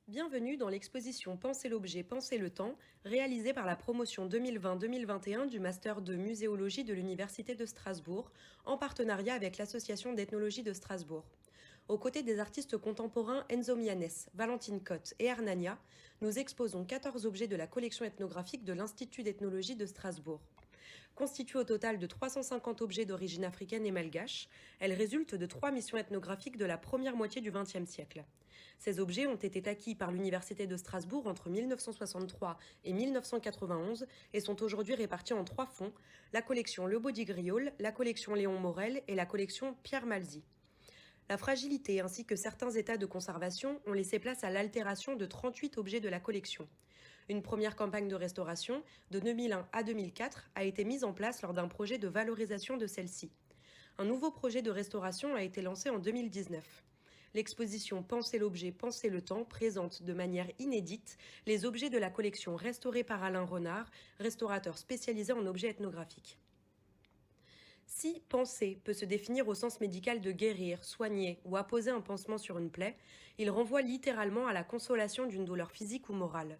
Bienvenue dans l'exposition Penser l'objet, penser le temps, réalisée par la promotion 2020-2021 du Master de Muséologie de l'Université de Strasbourg, en partenariat avec l'Association d'ethnologie de Strasbourg. Aux côtés des artistes contemporains Enzo Mianes, Valentine Cotte et Hernania, nous exposons 14 objets de la collection ethnographique de l'Institut d'ethnologie de Strasbourg. Constituée au total de 350 objets d'origine africaine et malgache, elle résulte de 3 missions ethnographiques de la première moitié du XXe siècle. Ces objets ont été acquis par l'Université de Strasbourg entre 1963 et 1991 et sont aujourd'hui répartis en 3 fonds, la collection Le Baudy-Griaule, la collection Léon Morel et la collection Pierre Malzy. La fragilité ainsi que certains états de conservation ont laissé place à l'altération de 38 objets de la collection. Une première campagne de restauration, de 2001 à 2004, a été mise en place lors d'un projet de valorisation de celle-ci. Un nouveau projet de restauration a été lancé en 2019. L'exposition Penser l'objet, penser le temps présente de manière inédite les objets de la collection restaurée par Alain Renard, restaurateur spécialisé en objets ethnographiques. Si penser peut se définir au sens médical de guérir, soigner ou apposer un pansement sur une plaie, il renvoie littéralement à la consolation d'une douleur physique ou morale.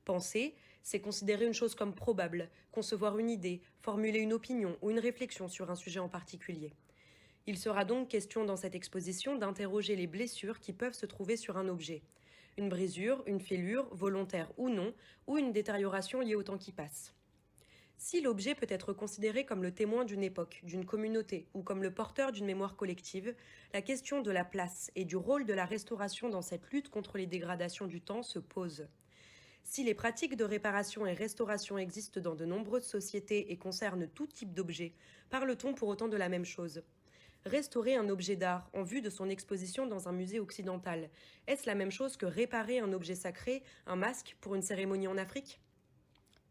Penser, c'est considérer une chose comme probable, concevoir une idée, formuler une opinion ou une réflexion sur un sujet en particulier. Il sera donc question dans cette exposition d'interroger les blessures qui peuvent se trouver sur un objet. Une brisure, une fêlure, volontaire ou non, ou une détérioration liée au temps qui passe. Si l'objet peut être considéré comme le témoin d'une époque, d'une communauté ou comme le porteur d'une mémoire collective, la question de la place et du rôle de la restauration dans cette lutte contre les dégradations du temps se pose. Si les pratiques de réparation et restauration existent dans de nombreuses sociétés et concernent tout type d'objets, parle-t-on pour autant de la même chose ? Restaurer un objet d'art en vue de son exposition dans un musée occidental, est-ce la même chose que réparer un objet sacré, un masque, pour une cérémonie en Afrique ?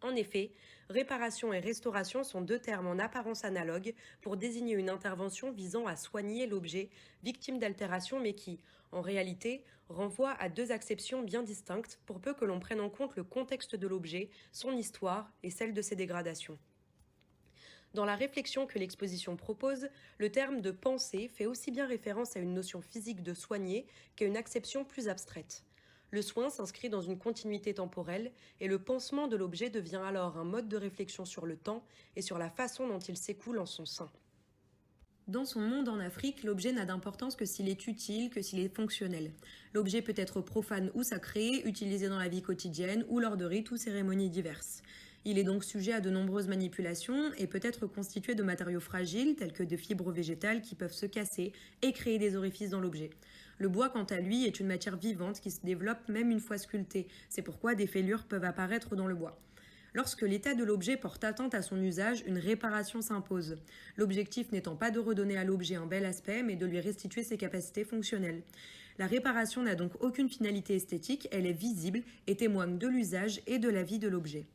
En effet, réparation et restauration sont deux termes en apparence analogues pour désigner une intervention visant à soigner l'objet, victime d'altération, mais qui, en réalité, renvoie à deux acceptions bien distinctes pour peu que l'on prenne en compte le contexte de l'objet, son histoire et celle de ses dégradations. Dans la réflexion que l'exposition propose, le terme de penser fait aussi bien référence à une notion physique de soigner qu'à une acception plus abstraite. Le soin s'inscrit dans une continuité temporelle et le pansement de l'objet devient alors un mode de réflexion sur le temps et sur la façon dont il s'écoule en son sein. Dans son monde en Afrique, l'objet n'a d'importance que s'il est utile, que s'il est fonctionnel. L'objet peut être profane ou sacré, utilisé dans la vie quotidienne ou lors de rites ou cérémonies diverses. Il est donc sujet à de nombreuses manipulations et peut être constitué de matériaux fragiles tels que de fibres végétales qui peuvent se casser et créer des orifices dans l'objet. Le bois, quant à lui, est une matière vivante qui se développe même une fois sculptée. C'est pourquoi des fêlures peuvent apparaître dans le bois. Lorsque l'état de l'objet porte atteinte à son usage, une réparation s'impose. L'objectif n'étant pas de redonner à l'objet un bel aspect, mais de lui restituer ses capacités fonctionnelles. La réparation n'a donc aucune finalité esthétique, elle est visible et témoigne de l'usage et de la vie de l'objet.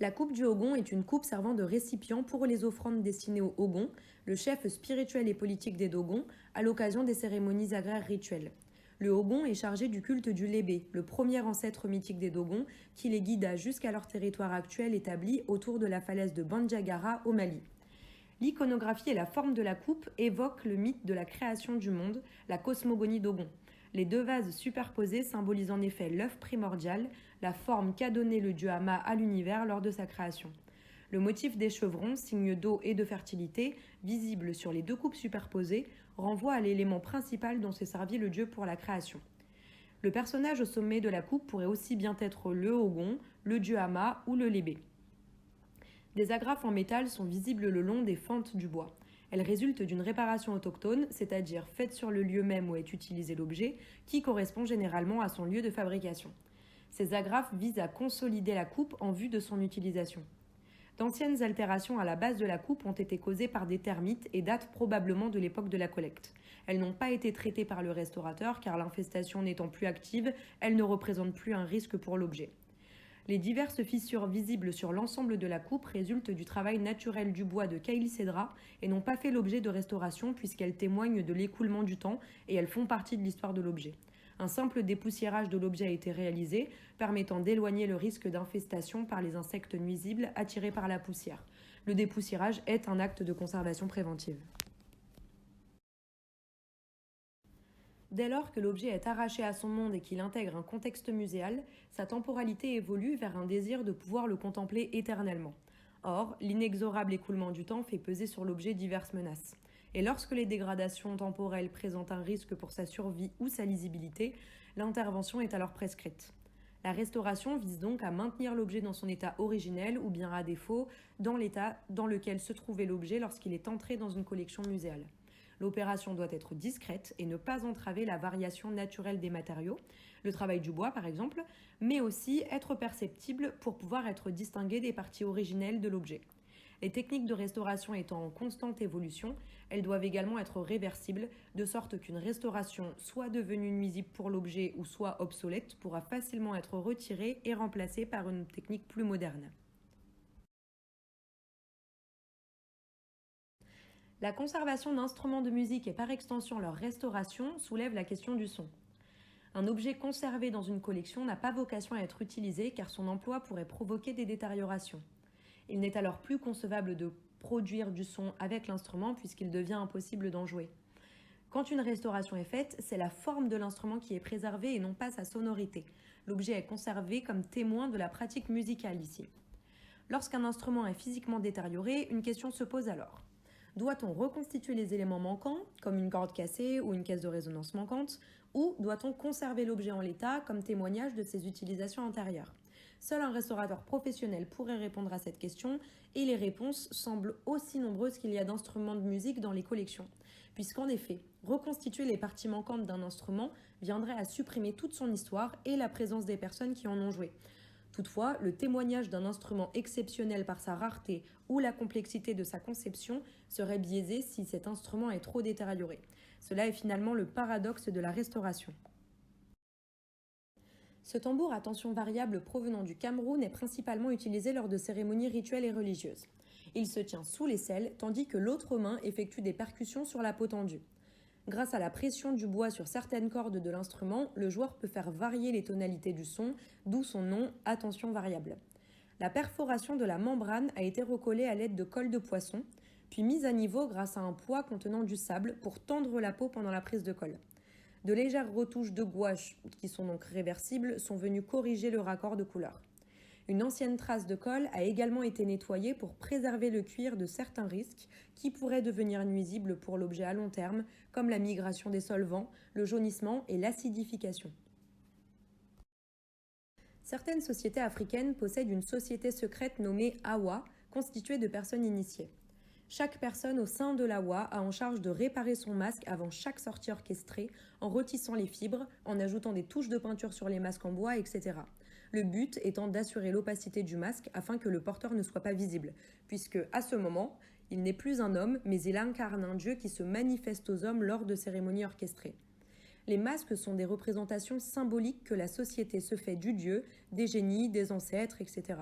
La coupe du Hogon est une coupe servant de récipient pour les offrandes destinées au Hogon, le chef spirituel et politique des Dogons, à l'occasion des cérémonies agraires rituelles. Le Hogon est chargé du culte du Lébé, le premier ancêtre mythique des Dogons, qui les guida jusqu'à leur territoire actuel établi autour de la falaise de Bandiagara au Mali. L'iconographie et la forme de la coupe évoquent le mythe de la création du monde, la cosmogonie Dogon. Les deux vases superposés symbolisent en effet l'œuf primordial, la forme qu'a donnée le dieu Ama à l'univers lors de sa création. Le motif des chevrons, signe d'eau et de fertilité, visible sur les deux coupes superposées, renvoie à l'élément principal dont s'est servi le dieu pour la création. Le personnage au sommet de la coupe pourrait aussi bien être le Hogon, le dieu Ama ou le Lébé. Des agrafes en métal sont visibles le long des fentes du bois. Elles résultent d'une réparation autochtone, c'est-à-dire faite sur le lieu même où est utilisé l'objet, qui correspond généralement à son lieu de fabrication. Ces agrafes visent à consolider la coupe en vue de son utilisation. D'anciennes altérations à la base de la coupe ont été causées par des termites et datent probablement de l'époque de la collecte. Elles n'ont pas été traitées par le restaurateur car l'infestation n'étant plus active, elles ne représentent plus un risque pour l'objet. Les diverses fissures visibles sur l'ensemble de la coupe résultent du travail naturel du bois de Caïl-Cédra et n'ont pas fait l'objet de restauration puisqu'elles témoignent de l'écoulement du temps et elles font partie de l'histoire de l'objet. Un simple dépoussiérage de l'objet a été réalisé, permettant d'éloigner le risque d'infestation par les insectes nuisibles attirés par la poussière. Le dépoussiérage est un acte de conservation préventive. Dès lors que l'objet est arraché à son monde et qu'il intègre un contexte muséal, sa temporalité évolue vers un désir de pouvoir le contempler éternellement. Or, l'inexorable écoulement du temps fait peser sur l'objet diverses menaces. Et lorsque les dégradations temporelles présentent un risque pour sa survie ou sa lisibilité, l'intervention est alors prescrite. La restauration vise donc à maintenir l'objet dans son état originel ou bien à défaut dans l'état dans lequel se trouvait l'objet lorsqu'il est entré dans une collection muséale. L'opération doit être discrète et ne pas entraver la variation naturelle des matériaux, le travail du bois par exemple, mais aussi être perceptible pour pouvoir être distinguée des parties originelles de l'objet. Les techniques de restauration étant en constante évolution, elles doivent également être réversibles, de sorte qu'une restauration soit devenue nuisible pour l'objet ou soit obsolète pourra facilement être retirée et remplacée par une technique plus moderne. La conservation d'instruments de musique et par extension leur restauration soulève la question du son. Un objet conservé dans une collection n'a pas vocation à être utilisé car son emploi pourrait provoquer des détériorations. Il n'est alors plus concevable de produire du son avec l'instrument puisqu'il devient impossible d'en jouer. Quand une restauration est faite, c'est la forme de l'instrument qui est préservée et non pas sa sonorité. L'objet est conservé comme témoin de la pratique musicale ici. Lorsqu'un instrument est physiquement détérioré, une question se pose alors. Doit-on reconstituer les éléments manquants, comme une corde cassée ou une caisse de résonance manquante, ou doit-on conserver l'objet en l'état comme témoignage de ses utilisations antérieures ? Seul un restaurateur professionnel pourrait répondre à cette question et les réponses semblent aussi nombreuses qu'il y a d'instruments de musique dans les collections. Puisqu'en effet, reconstituer les parties manquantes d'un instrument viendrait à supprimer toute son histoire et la présence des personnes qui en ont joué. Toutefois, le témoignage d'un instrument exceptionnel par sa rareté ou la complexité de sa conception serait biaisé si cet instrument est trop détérioré. Cela est finalement le paradoxe de la restauration. Ce tambour à tension variable provenant du Cameroun est principalement utilisé lors de cérémonies rituelles et religieuses. Il se tient sous l'aisselle, tandis que l'autre main effectue des percussions sur la peau tendue. Grâce à la pression du bois sur certaines cordes de l'instrument, le joueur peut faire varier les tonalités du son, d'où son nom à tension variable. La perforation de la membrane a été recollée à l'aide de colle de poisson, puis mise à niveau grâce à un poids contenant du sable pour tendre la peau pendant la prise de colle. De légères retouches de gouache, qui sont donc réversibles, sont venues corriger le raccord de couleur. Une ancienne trace de colle a également été nettoyée pour préserver le cuir de certains risques qui pourraient devenir nuisibles pour l'objet à long terme, comme la migration des solvants, le jaunissement et l'acidification. Certaines sociétés africaines possèdent une société secrète nommée Awa, constituée de personnes initiées. Chaque personne au sein de l'Awa a en charge de réparer son masque avant chaque sortie orchestrée, en retissant les fibres, en ajoutant des touches de peinture sur les masques en bois, etc. Le but étant d'assurer l'opacité du masque afin que le porteur ne soit pas visible, puisque à ce moment, il n'est plus un homme, mais il incarne un dieu qui se manifeste aux hommes lors de cérémonies orchestrées. Les masques sont des représentations symboliques que la société se fait du dieu, des génies, des ancêtres, etc.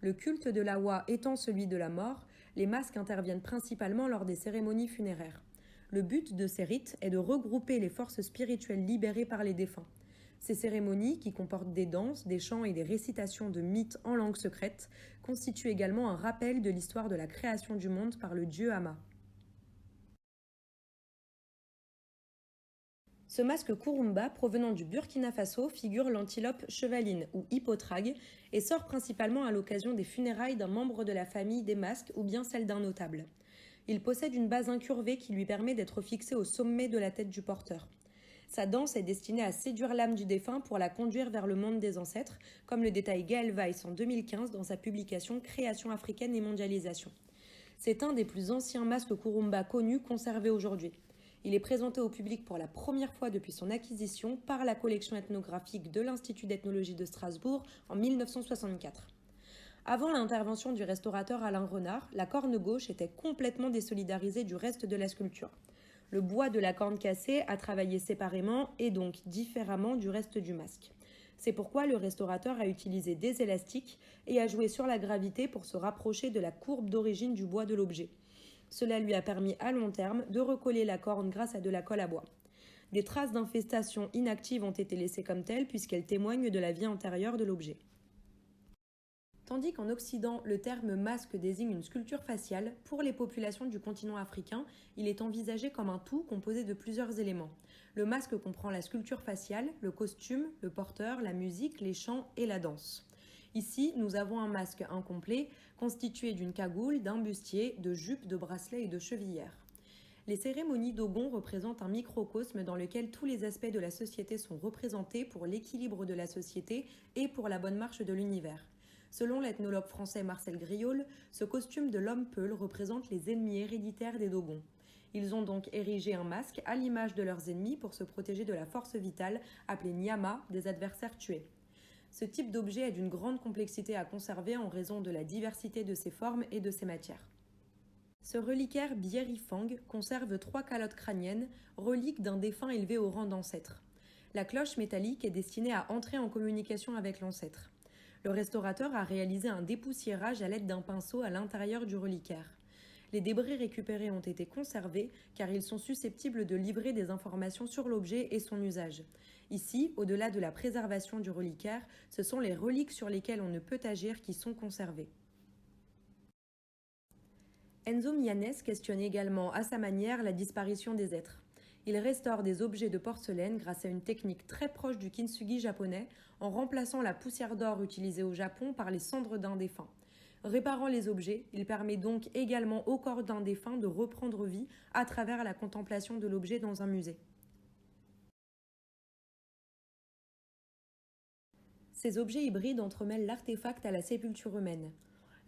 Le culte de l'Awa étant celui de la mort, les masques interviennent principalement lors des cérémonies funéraires. Le but de ces rites est de regrouper les forces spirituelles libérées par les défunts. Ces cérémonies, qui comportent des danses, des chants et des récitations de mythes en langue secrète, constituent également un rappel de l'histoire de la création du monde par le dieu Ama. Ce masque Kurumba, provenant du Burkina Faso, figure l'antilope chevaline ou hippotrague et sort principalement à l'occasion des funérailles d'un membre de la famille des masques ou bien celle d'un notable. Il possède une base incurvée qui lui permet d'être fixé au sommet de la tête du porteur. Sa danse est destinée à séduire l'âme du défunt pour la conduire vers le monde des ancêtres, comme le détaille Gaël Weiss en 2015 dans sa publication Création africaine et mondialisation. C'est un des plus anciens masques Kurumba connus conservés aujourd'hui. Il est présenté au public pour la première fois depuis son acquisition par la collection ethnographique de l'Institut d'ethnologie de Strasbourg en 1964. Avant l'intervention du restaurateur Alain Renard, la corne gauche était complètement désolidarisée du reste de la sculpture. Le bois de la corne cassée a travaillé séparément et donc différemment du reste du masque. C'est pourquoi le restaurateur a utilisé des élastiques et a joué sur la gravité pour se rapprocher de la courbe d'origine du bois de l'objet. Cela lui a permis à long terme de recoller la corne grâce à de la colle à bois. Des traces d'infestation inactives ont été laissées comme telles puisqu'elles témoignent de la vie antérieure de l'objet. Tandis qu'en Occident, le terme masque désigne une sculpture faciale, pour les populations du continent africain, il est envisagé comme un tout composé de plusieurs éléments. Le masque comprend la sculpture faciale, le costume, le porteur, la musique, les chants et la danse. Ici, nous avons un masque incomplet, constitué d'une cagoule, d'un bustier, de jupes, de bracelets et de chevillères. Les cérémonies Dogon représentent un microcosme dans lequel tous les aspects de la société sont représentés pour l'équilibre de la société et pour la bonne marche de l'univers. Selon l'ethnologue français Marcel Griaule, ce costume de l'homme peul représente les ennemis héréditaires des Dogons. Ils ont donc érigé un masque à l'image de leurs ennemis pour se protéger de la force vitale, appelée Nyama, des adversaires tués. Ce type d'objet est d'une grande complexité à conserver en raison de la diversité de ses formes et de ses matières. Ce reliquaire Biérifang conserve 3 calottes crâniennes, reliques d'un défunt élevé au rang d'ancêtre. La cloche métallique est destinée à entrer en communication avec l'ancêtre. Le restaurateur a réalisé un dépoussiérage à l'aide d'un pinceau à l'intérieur du reliquaire. Les débris récupérés ont été conservés car ils sont susceptibles de livrer des informations sur l'objet et son usage. Ici, au-delà de la préservation du reliquaire, ce sont les reliques sur lesquelles on ne peut agir qui sont conservées. Enzo Mianes questionne également à sa manière la disparition des êtres. Il restaure des objets de porcelaine grâce à une technique très proche du kintsugi japonais en remplaçant la poussière d'or utilisée au Japon par les cendres d'un défunt. Réparant les objets, il permet donc également au corps d'un défunt de reprendre vie à travers la contemplation de l'objet dans un musée. Ces objets hybrides entremêlent l'artefact à la sépulture humaine.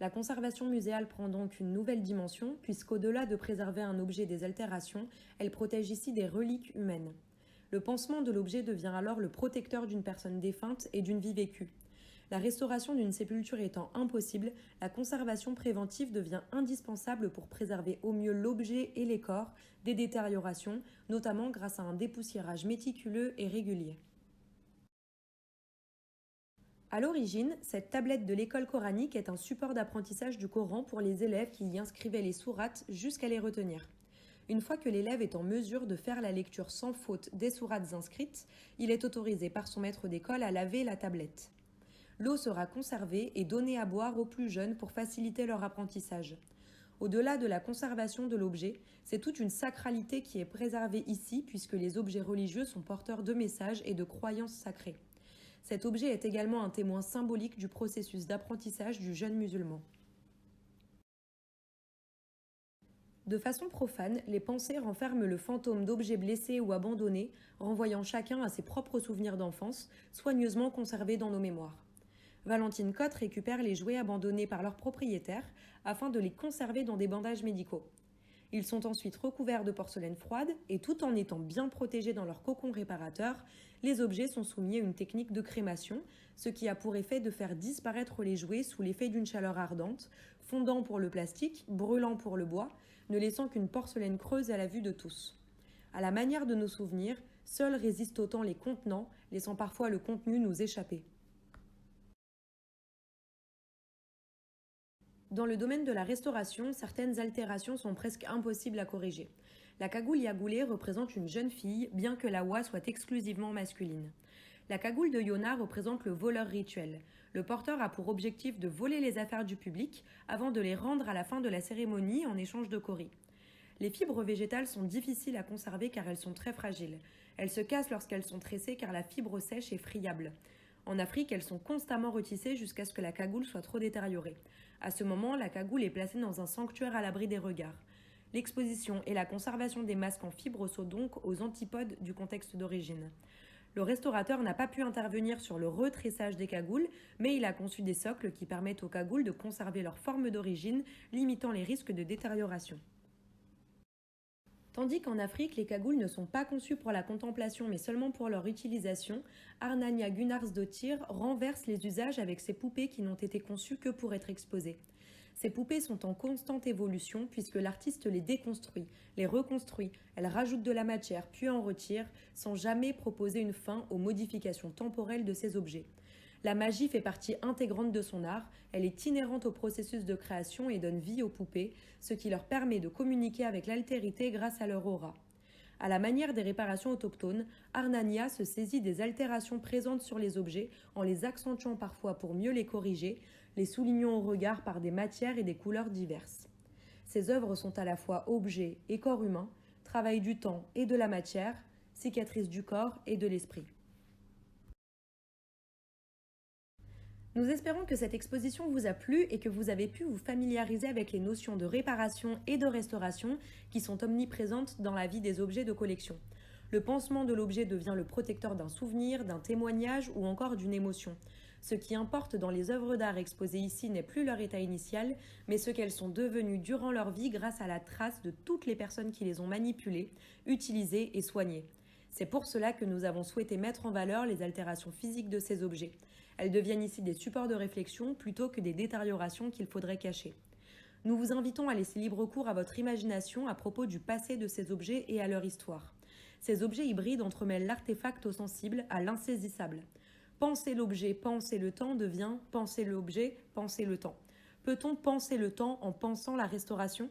La conservation muséale prend donc une nouvelle dimension, puisqu'au-delà de préserver un objet des altérations, elle protège ici des reliques humaines. Le pansement de l'objet devient alors le protecteur d'une personne défunte et d'une vie vécue. La restauration d'une sépulture étant impossible, la conservation préventive devient indispensable pour préserver au mieux l'objet et les corps des détériorations, notamment grâce à un dépoussiérage méticuleux et régulier. À l'origine, cette tablette de l'école coranique est un support d'apprentissage du Coran pour les élèves qui y inscrivaient les sourates jusqu'à les retenir. Une fois que l'élève est en mesure de faire la lecture sans faute des sourates inscrites, il est autorisé par son maître d'école à laver la tablette. L'eau sera conservée et donnée à boire aux plus jeunes pour faciliter leur apprentissage. Au-delà de la conservation de l'objet, c'est toute une sacralité qui est préservée ici puisque les objets religieux sont porteurs de messages et de croyances sacrées. Cet objet est également un témoin symbolique du processus d'apprentissage du jeune musulman. De façon profane, les pensées renferment le fantôme d'objets blessés ou abandonnés, renvoyant chacun à ses propres souvenirs d'enfance, soigneusement conservés dans nos mémoires. Valentine Cotte récupère les jouets abandonnés par leurs propriétaires afin de les conserver dans des bandages médicaux. Ils sont ensuite recouverts de porcelaine froide et tout en étant bien protégés dans leur cocon réparateur, les objets sont soumis à une technique de crémation, ce qui a pour effet de faire disparaître les jouets sous l'effet d'une chaleur ardente, fondant pour le plastique, brûlant pour le bois, ne laissant qu'une porcelaine creuse à la vue de tous. À la manière de nos souvenirs, seuls résistent autant les contenants, laissant parfois le contenu nous échapper. Dans le domaine de la restauration, certaines altérations sont presque impossibles à corriger. La cagoule Yagoulé représente une jeune fille, bien que la oie soit exclusivement masculine. La cagoule de Yona représente le voleur rituel. Le porteur a pour objectif de voler les affaires du public avant de les rendre à la fin de la cérémonie en échange de cauris. Les fibres végétales sont difficiles à conserver car elles sont très fragiles. Elles se cassent lorsqu'elles sont tressées car la fibre sèche est friable. En Afrique, elles sont constamment retissées jusqu'à ce que la cagoule soit trop détériorée. À ce moment, la cagoule est placée dans un sanctuaire à l'abri des regards. L'exposition et la conservation des masques en fibres sont donc aux antipodes du contexte d'origine. Le restaurateur n'a pas pu intervenir sur le retressage des cagoules, mais il a conçu des socles qui permettent aux cagoules de conserver leur forme d'origine, limitant les risques de détérioration. Tandis qu'en Afrique, les cagoules ne sont pas conçues pour la contemplation mais seulement pour leur utilisation, Arnania Gunnarsdottir renverse les usages avec ses poupées qui n'ont été conçues que pour être exposées. Ces poupées sont en constante évolution puisque l'artiste les déconstruit, les reconstruit, elle rajoute de la matière puis en retire, sans jamais proposer une fin aux modifications temporelles de ces objets. La magie fait partie intégrante de son art, elle est inhérente au processus de création et donne vie aux poupées, ce qui leur permet de communiquer avec l'altérité grâce à leur aura. À la manière des réparations autochtones, Arnania se saisit des altérations présentes sur les objets en les accentuant parfois pour mieux les corriger, les soulignant au regard par des matières et des couleurs diverses. Ses œuvres sont à la fois objets et corps humain, travail du temps et de la matière, cicatrices du corps et de l'esprit. Nous espérons que cette exposition vous a plu et que vous avez pu vous familiariser avec les notions de réparation et de restauration qui sont omniprésentes dans la vie des objets de collection. Le pansement de l'objet devient le protecteur d'un souvenir, d'un témoignage ou encore d'une émotion. Ce qui importe dans les œuvres d'art exposées ici n'est plus leur état initial, mais ce qu'elles sont devenues durant leur vie grâce à la trace de toutes les personnes qui les ont manipulées, utilisées et soignées. C'est pour cela que nous avons souhaité mettre en valeur les altérations physiques de ces objets. Elles deviennent ici des supports de réflexion plutôt que des détériorations qu'il faudrait cacher. Nous vous invitons à laisser libre cours à votre imagination à propos du passé de ces objets et à leur histoire. Ces objets hybrides entremêlent l'artefact au sensible à l'insaisissable. Penser l'objet, penser le temps devient penser l'objet, penser le temps. Peut-on penser le temps en pensant la restauration ?